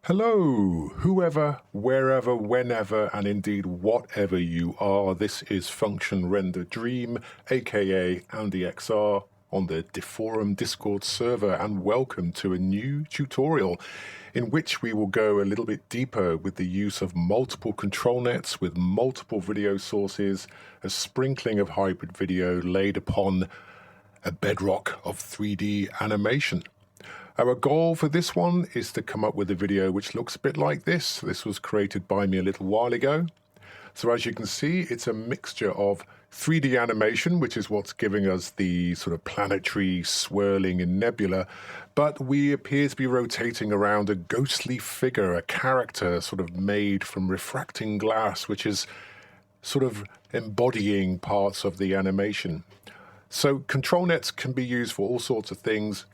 Hello, whoever, wherever, whenever, and indeed whatever you are. This is Function Render Dream, aka Andy XR, on the Deforum Discord server, and welcome to a new tutorial in which we will go a little bit deeper with the use of multiple control nets with multiple video sources, a sprinkling of hybrid video laid upon a bedrock of 3D animation. Our goal for this one is to come up with a video which looks a bit like this. This was created by me a little while ago. So as you can see, it's a mixture of 3D animation, which is what's giving us the sort of planetary swirling and nebula, but we appear to be rotating around a ghostly figure, a character sort of made from refracting glass, which is sort of embodying parts of the animation. So control nets can be used for all sorts of things.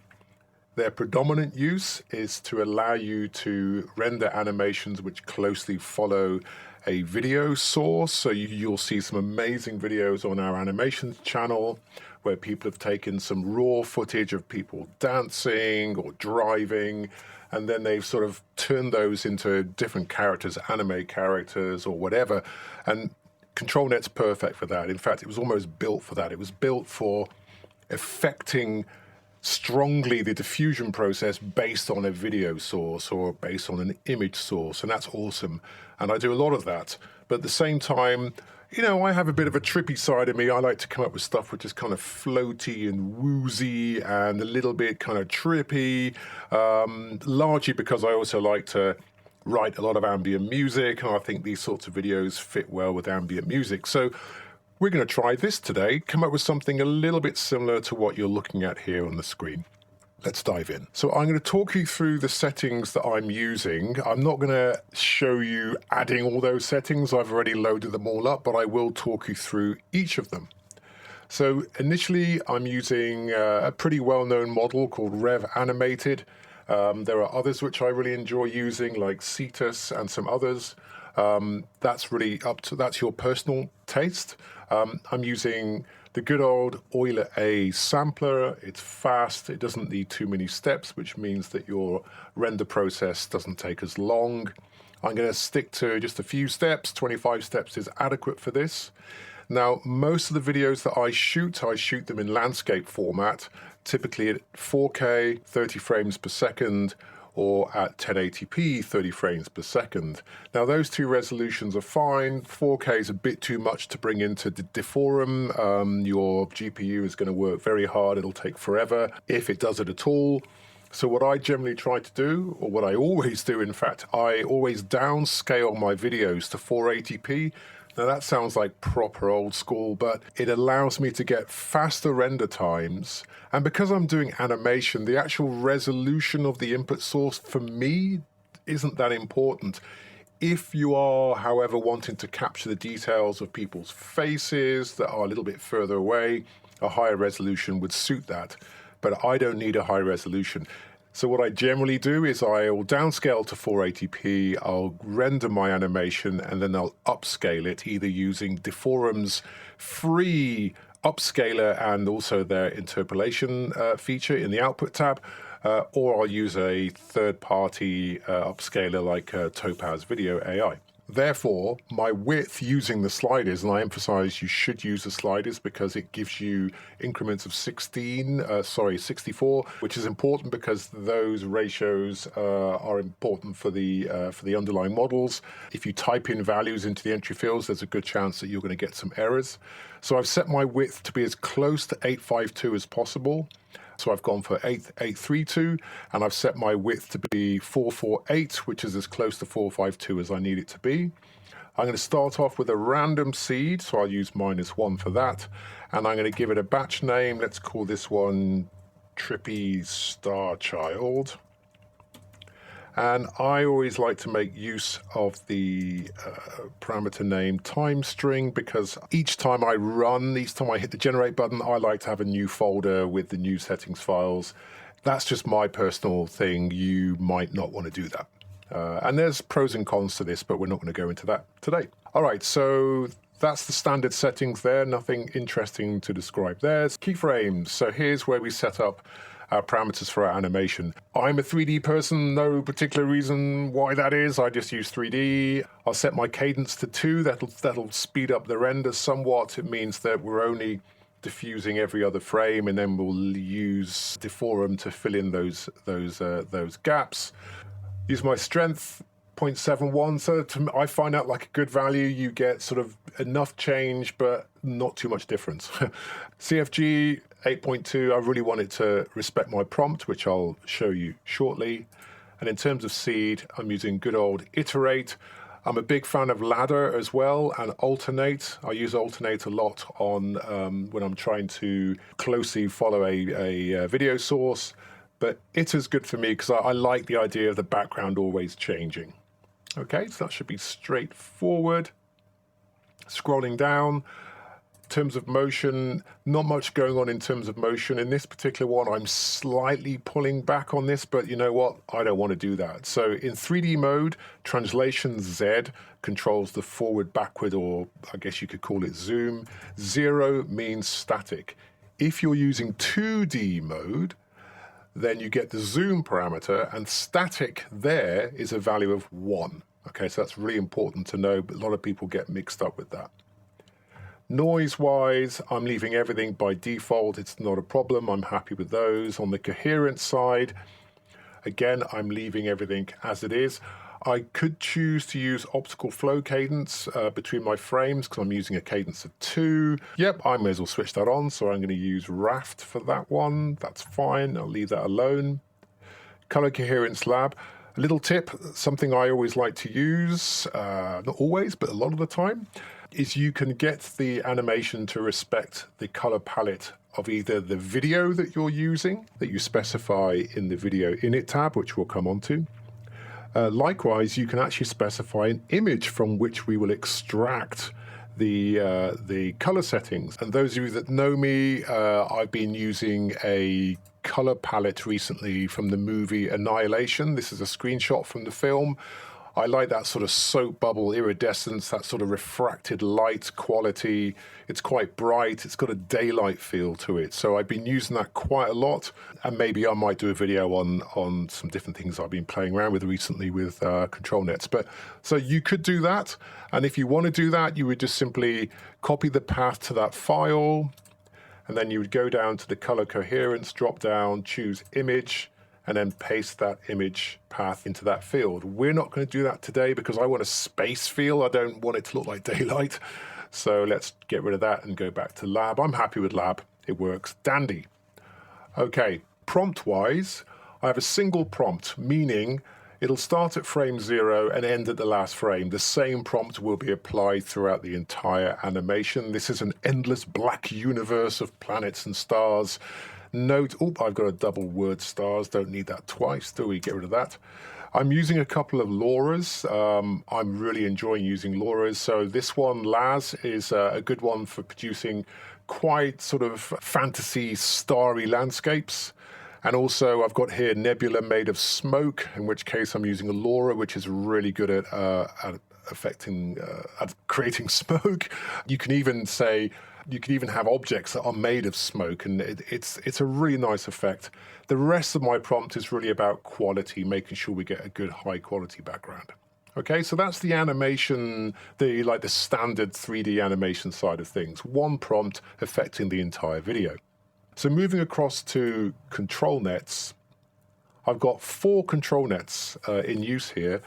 Their predominant use is to allow you to render animations which closely follow a video source. So you'll see some amazing videos on our animations channel where people have taken some raw footage of people dancing or driving, and then they've sort of turned those into different characters, anime characters or whatever. And ControlNet's perfect for that. In fact, it was almost built for that. It was built for affecting strongly the diffusion process based on a video source or based on an image source, and that's awesome. And I do a lot of that. But at the same time, you know, I have a bit of a trippy side of me. I like to come up with stuff which is kind of floaty and woozy and a little bit kind of trippy, largely because I also like to write a lot of ambient music, and I think these sorts of videos fit well with ambient music. So we're going to try this today, come up with something a little bit similar to what you're looking at here on the screen. Let's dive in. So I'm going to talk you through the settings that I'm using. I'm not going to show you adding all those settings. I've already loaded them all up, but I will talk you through each of them. So initially, I'm using a pretty well-known model called Rev Animated. There are others which I really enjoy using, like Cetus and some others. That's really that's your personal taste. I'm using the good old Euler A sampler. It's fast, it doesn't need too many steps, which means that your render process doesn't take as long. I'm going to stick to just a few steps. 25 steps is adequate for this. Now, most of the videos that I shoot them in landscape format, typically at 4K, 30 frames per second, or at 1080p, 30 frames per second. Now, those two resolutions are fine. 4K is a bit too much to bring into the Deforum. Your GPU is going to work very hard. It'll take forever, if it does it at all. So what I generally try to do, or what I always do, in fact, I always downscale my videos to 480p. Now, that sounds like proper old school, but it allows me to get faster render times. And because I'm doing animation, the actual resolution of the input source for me isn't that important. If you are, however, wanting to capture the details of people's faces that are a little bit further away, a higher resolution would suit that. But I don't need a high resolution. So what I generally do is I will downscale to 480p, I'll render my animation, and then I'll upscale it, either using Deforum's free upscaler and also their interpolation feature in the output tab, or I'll use a third-party upscaler like Topaz Video AI. Therefore, my width using the sliders, and I emphasize you should use the sliders because it gives you increments of 64, which is important because those ratios are important for the underlying models. If you type in values into the entry fields, there's a good chance that you're going to get some errors. So I've set my width to be as close to 852 as possible. So I've gone for 832, and I've set my width to be 448, which is as close to 452 as I need it to be. I'm going to start off with a random seed, so I'll use -1 for that. And I'm going to give it a batch name. Let's call this one Trippy Star Child. And I always like to make use of the parameter name time string, because each time I hit the generate button, I like to have a new folder with the new settings files. That's just my personal thing. You might not want to do that. And there's pros and cons to this, but we're not going to go into that today. All right, so that's the standard settings there. Nothing interesting to describe there. Keyframes. So here's where we set up our parameters for our animation. I'm a 3D person, no particular reason why that is. I just use 3D. I'll set my cadence to 2. That'll speed up the render somewhat. It means that we're only diffusing every other frame, and then we'll use Deforum to fill in those gaps. Use my strength 0.71, so I find that like a good value. You get sort of enough change, but not too much difference. CFG 8.2, I really wanted to respect my prompt, which I'll show you shortly. And in terms of seed, I'm using good old iterate. I'm a big fan of ladder as well, and alternate. I use alternate a lot on when I'm trying to closely follow a video source. But it is good for me because I like the idea of the background always changing. Okay, so that should be straightforward. Scrolling down. In terms of motion, not much going on in terms of motion. In this particular one, I'm slightly pulling back on this, but you know what? I don't want to do that. So in 3D mode, translation Z controls the forward, backward, or I guess you could call it zoom. 0 means static. If you're using 2D mode, then you get the zoom parameter, and static there is a value of 1. Okay, so that's really important to know, but a lot of people get mixed up with that. Noise-wise, I'm leaving everything by default. It's not a problem. I'm happy with those. On the coherence side, again, I'm leaving everything as it is. I could choose to use optical flow cadence between my frames because I'm using a cadence of 2. Yep, I may as well switch that on, so I'm going to use Raft for that one. That's fine. I'll leave that alone. Color Coherence Lab. A little tip, something I always like to use, not always, but a lot of the time, is you can get the animation to respect the color palette of either the video that you're using, that you specify in the Video Init tab, which we'll come on to. Likewise, you can actually specify an image from which we will extract the color settings. And those of you that know me, I've been using a color palette recently from the movie Annihilation. This is a screenshot from the film. I like that sort of soap bubble iridescence, that sort of refracted light quality. It's quite bright. It's got a daylight feel to it. So I've been using that quite a lot. And maybe I might do a video on some different things I've been playing around with recently with ControlNets. But so you could do that. And if you want to do that, you would just simply copy the path to that file. And then you would go down to the color coherence, drop down, choose image, and then paste that image path into that field. We're not going to do that today because I want a space feel. I don't want it to look like daylight. So let's get rid of that and go back to lab. I'm happy with lab. It works dandy. Okay, prompt-wise, I have a single prompt, meaning it'll start at frame 0 and end at the last frame. The same prompt will be applied throughout the entire animation. This is an endless black universe of planets and stars. Note, I've got a double word stars, don't need that twice, do we? Get rid of that. I'm using a couple of LORAs. I'm really enjoying using LORAs. So this one, Laz, is a good one for producing quite sort of fantasy, starry landscapes. And also I've got here Nebula made of smoke, in which case I'm using a LORA, which is really good at creating smoke. You can even have objects that are made of smoke, and it's a really nice effect. The rest of my prompt is really about quality, making sure we get a good high quality background. Okay, so that's the animation, the standard 3D animation side of things. One prompt affecting the entire video. So moving across to ControlNets, I've got 4 ControlNets in use here.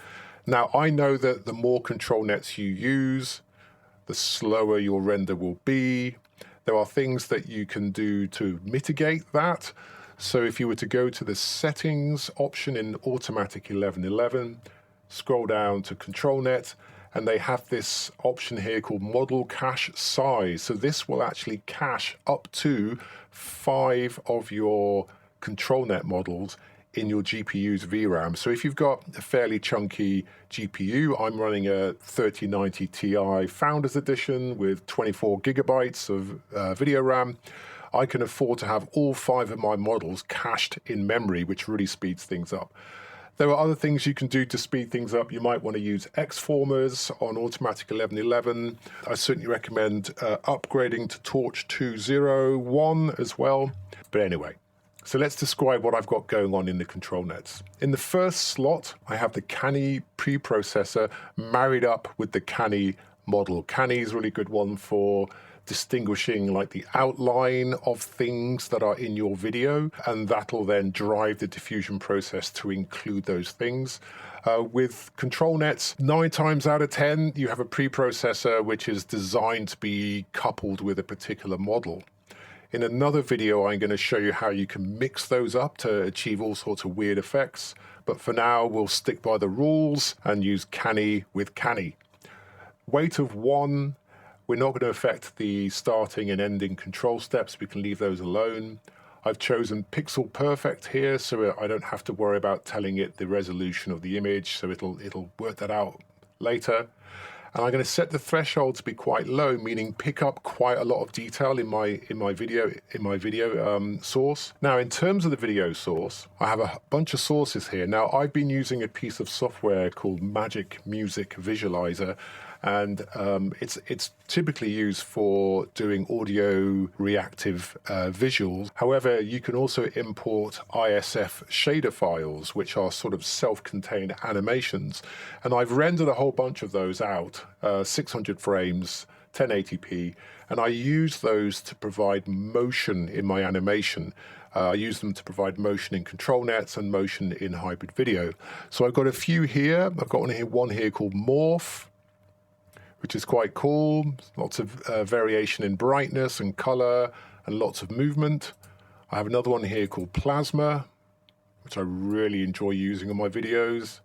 Now I know that the more ControlNets you use, the slower your render will be. There are things that you can do to mitigate that. So if you were to go to the settings option in Automatic 1111, scroll down to ControlNet, and they have this option here called Model Cache Size. So this will actually cache up to 5 of your ControlNet models in your GPU's VRAM. So if you've got a fairly chunky GPU, I'm running a 3090 Ti Founders Edition with 24 gigabytes of video RAM. I can afford to have all 5 of my models cached in memory, which really speeds things up. There are other things you can do to speed things up. You might want to use Xformers on Automatic 1111. I certainly recommend upgrading to Torch 201 as well. But anyway, So let's describe what I've got going on in the control nets. In the first slot, I have the Canny preprocessor married up with the Canny model. Canny is a really good one for distinguishing like the outline of things that are in your video, and that'll then drive the diffusion process to include those things. With control nets, 9 times out of 10, you have a preprocessor which is designed to be coupled with a particular model. In another video, I'm going to show you how you can mix those up to achieve all sorts of weird effects. But for now, we'll stick by the rules and use Canny with Canny. Weight of 1, we're not going to affect the starting and ending control steps. We can leave those alone. I've chosen pixel perfect here, so I don't have to worry about telling it the resolution of the image, so it'll work that out later. And I'm going to set the threshold to be quite low, meaning pick up quite a lot of detail in my video source. Now, in terms of the video source, I have a bunch of sources here. Now, I've been using a piece of software called Magic Music Visualizer, and it's typically used for doing audio reactive visuals. However, you can also import ISF shader files, which are sort of self-contained animations. And I've rendered a whole bunch of those out, 600 frames, 1080p, and I use those to provide motion in my animation. I use them to provide motion in control nets and motion in hybrid video. So I've got a few here. I've got one here called Morph, which is quite cool. Lots of variation in brightness and color and lots of movement. I have another one here called Plasma, which I really enjoy using in my videos.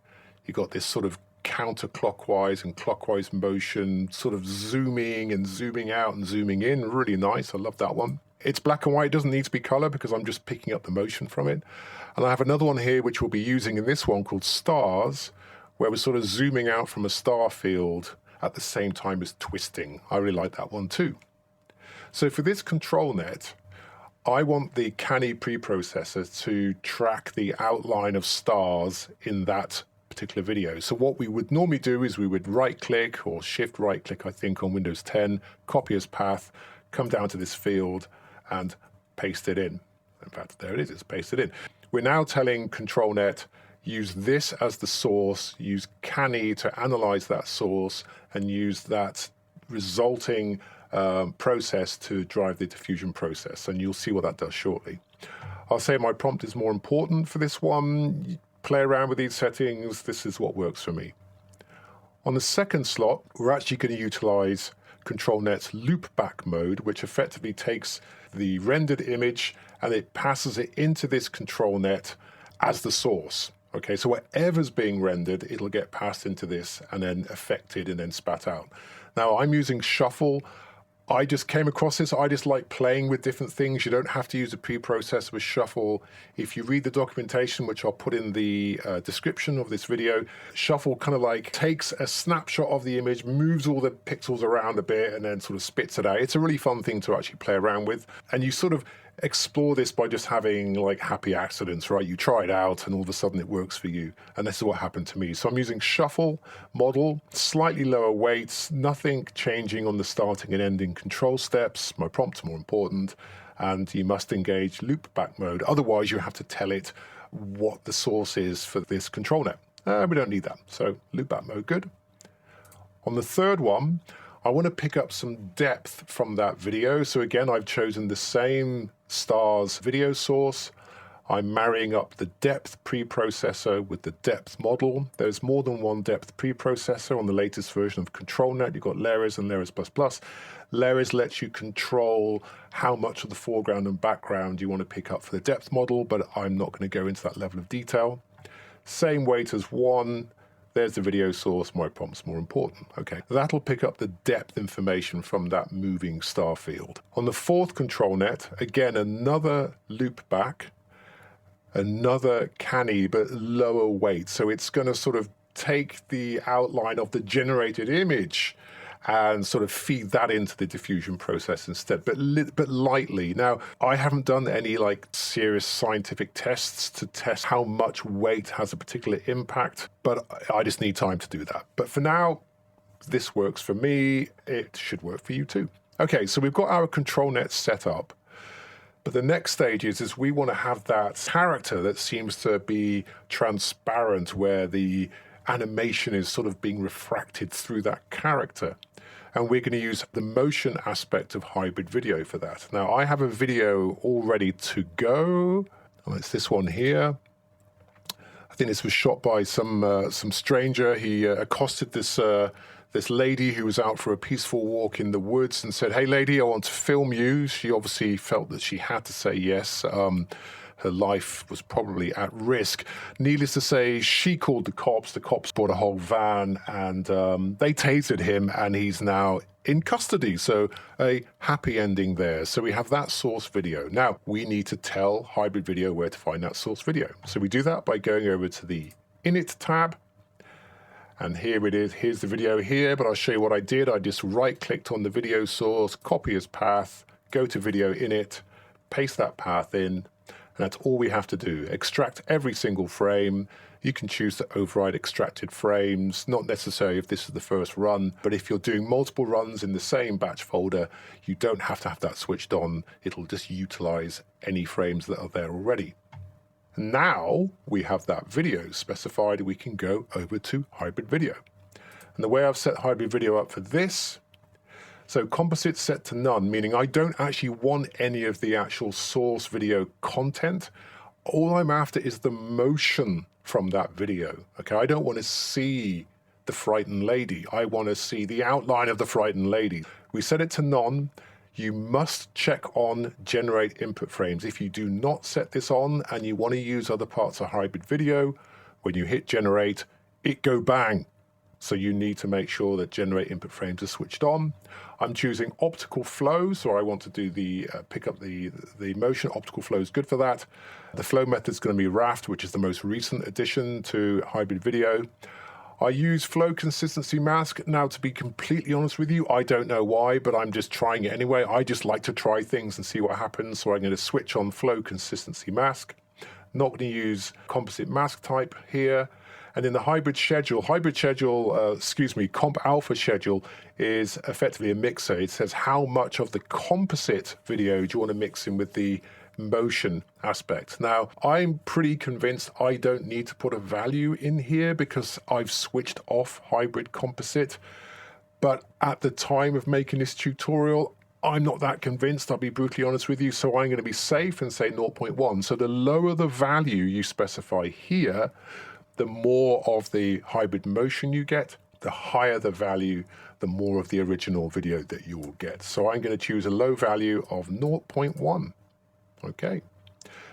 You've got this sort of counterclockwise and clockwise motion, sort of zooming and zooming out and zooming in. Really nice. I love that one. It's black and white. It doesn't need to be color because I'm just picking up the motion from it. And I have another one here, which we'll be using in this one called Stars, where we're sort of zooming out from a star field at the same time as twisting. I really like that one too. So for this control net, I want the Canny preprocessor to track the outline of stars in that particular video. So what we would normally do is we would right click or shift right click, I think on Windows 10, copy as path, come down to this field and paste it in. In fact, there it is, it's pasted in. We're now telling ControlNet, use this as the source, use Canny to analyze that source, and use that resulting process to drive the diffusion process. And you'll see what that does shortly. I'll say my prompt is more important for this one. Play around with these settings. This is what works for me. On the second slot, we're actually going to utilize ControlNet's Loopback Mode, which effectively takes the rendered image and it passes it into this ControlNet as the source. Okay, so whatever's being rendered, it'll get passed into this and then affected and then spat out. Now, I'm using Shuffle. I just came across this. I just like playing with different things. You don't have to use a preprocessor with Shuffle. If you read the documentation, which I'll put in the description of this video, Shuffle kind of like takes a snapshot of the image, moves all the pixels around a bit, and then sort of spits it out. It's a really fun thing to actually play around with. And you sort of explore this by just having like happy accidents, right? You try it out and all of a sudden it works for you. And this is what happened to me. So I'm using Shuffle model, slightly lower weights, nothing changing on the starting and ending control steps. My prompt's more important. And you must engage Loopback Mode. Otherwise you have to tell it what the source is for this control net. We don't need that. So Loopback Mode, good. On the third one, I want to pick up some depth from that video. So again, I've chosen the same stars video source. I'm marrying up the depth preprocessor with the depth model. There's more than one depth preprocessor on the latest version of ControlNet. You've got LORAs and LORAs++. LORAs lets you control how much of the foreground and background you want to pick up for the depth model, but I'm not going to go into that level of detail. Same weight as one. There's the video source, my prompt's more important. Okay, that'll pick up the depth information from that moving star field. On the fourth control net, again, another loop back, another Canny, but lower weight. So it's going to sort of take the outline of the generated image and sort of feed that into the diffusion process instead, but lightly. Now, I haven't done any like serious scientific tests to test how much weight has a particular impact, but I just need time to do that. But for now, this works for me. It should work for you too. Okay, so we've got our control net set up. But the next stage is we want to have that character that seems to be transparent, where the animation is sort of being refracted through that character. And we're going to use the motion aspect of hybrid video for that. Now, I have a video all ready to go. Oh, it's this one here. I think this was shot by some stranger. He accosted this lady who was out for a peaceful walk in the woods and said, "Hey, lady, I want to film you." She obviously felt that she had to say yes. Her life was probably at risk. Needless to say, she called the cops. The cops brought a whole van, and they tasered him, and he's now in custody. So a happy ending there. So we have that source video. Now, we need to tell hybrid video where to find that source video. So we do that by going over to the Init tab. And here it is. Here's the video here, but I'll show you what I did. I just right-clicked on the video source, copy as path, go to video init, paste that path in, and that's all we have to do. Extract every single frame. You can choose to override extracted frames, not necessary if this is the first run, but if you're doing multiple runs in the same batch folder, you don't have to have that switched on. It'll just utilize any frames that are there already. Now we have that video specified, we can go over to hybrid video. And the way I've set hybrid video up for this, so composite set to none, meaning I don't actually want any of the actual source video content. All I'm after is the motion from that video. Okay, I don't want to see the frightened lady. I want to see the outline of the frightened lady. We set it to none. You must check on generate input frames. If you do not set this on and you want to use other parts of hybrid video, when you hit generate, it go bang. So you need to make sure that generate input frames are switched on. I'm choosing optical flow, so I want to do the pick up the motion. Optical flow is good for that. The flow method is going to be Raft, which is the most recent addition to hybrid video. I use flow consistency mask. Now, to be completely honest with you, I don't know why, but I'm just trying it anyway. I just like to try things and see what happens. So I'm going to switch on flow consistency mask. Not going to use composite mask type here. And in the hybrid schedule, comp alpha schedule is effectively a mixer. It says how much of the composite video do you want to mix in with the motion aspect. Now, I'm pretty convinced I don't need to put a value in here because I've switched off hybrid composite. But at the time of making this tutorial, I'm not that convinced, I'll be brutally honest with you, so I'm going to be safe and say 0.1. So the lower the value you specify here, the more of the hybrid motion you get, the higher the value, the more of the original video that you will get. So I'm going to choose a low value of 0.1. Okay.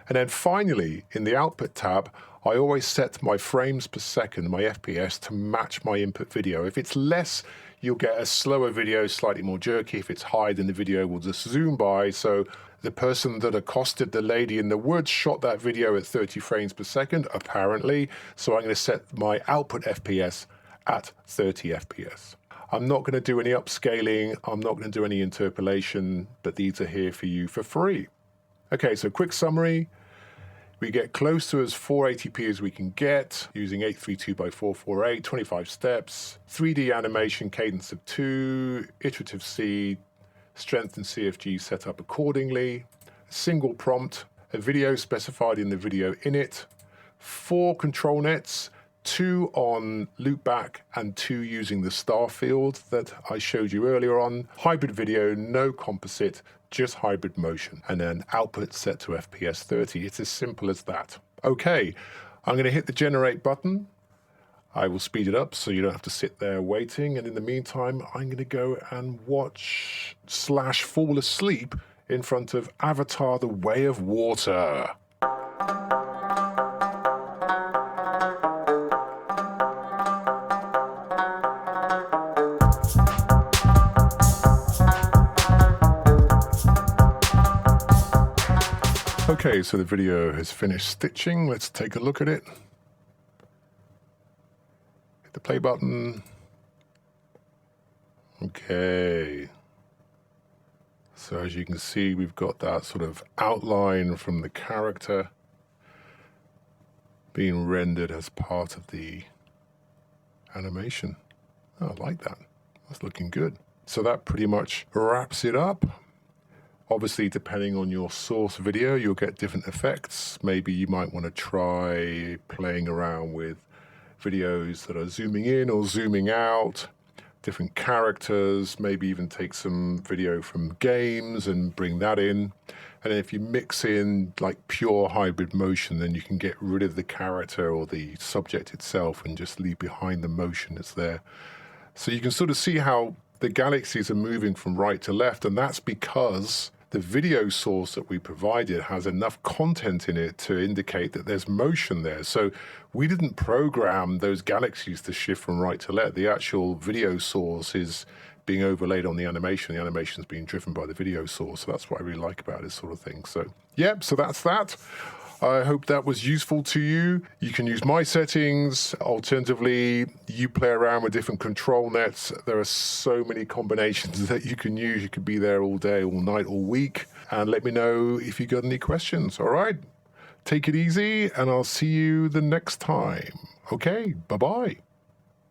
And then finally, in the output tab, I always set my frames per second, my FPS, to match my input video. If it's less, you'll get a slower video, slightly more jerky. If it's high, then the video will just zoom by. So the person that accosted the lady in the woods shot that video at 30 frames per second, apparently. So I'm going to set my output FPS at 30 FPS. I'm not going to do any upscaling. I'm not going to do any interpolation, but these are here for you for free. Okay, so quick summary. We get close to as 480p as we can get using 832x448, 25 steps, 3D animation cadence of 2, iterative seed, strength and CFG set up accordingly, single prompt, a video specified in the video init, 4 control nets, 2 on loopback and 2 using the star field that I showed you earlier on, hybrid video, no composite, just hybrid motion, and then output set to FPS 30. It's as simple as that. Okay, I'm going to hit the generate button. I will speed it up so you don't have to sit there waiting. And in the meantime, I'm going to go and watch / fall asleep in front of Avatar: The Way of Water. Okay, so the video has finished stitching. Let's take a look at it. Hit the play button. Okay. So as you can see, we've got that sort of outline from the character being rendered as part of the animation. Oh, I like that. That's looking good. So that pretty much wraps it up. Obviously, depending on your source video, you'll get different effects. Maybe you might want to try playing around with videos that are zooming in or zooming out, different characters, maybe even take some video from games and bring that in. And if you mix in like pure hybrid motion, then you can get rid of the character or the subject itself and just leave behind the motion that's there. So you can sort of see how the galaxies are moving from right to left, and that's because the video source that we provided has enough content in it to indicate that there's motion there. So we didn't program those galaxies to shift from right to left. The actual video source is being overlaid on the animation. The animation is being driven by the video source. So that's what I really like about this sort of thing. So yeah, so that's that. I hope that was useful to you. You can use my settings. Alternatively, you play around with different control nets. There are so many combinations that you can use. You could be there all day, all night, all week. And let me know if you got any questions. All right? Take it easy, and I'll see you the next time. Okay, bye-bye.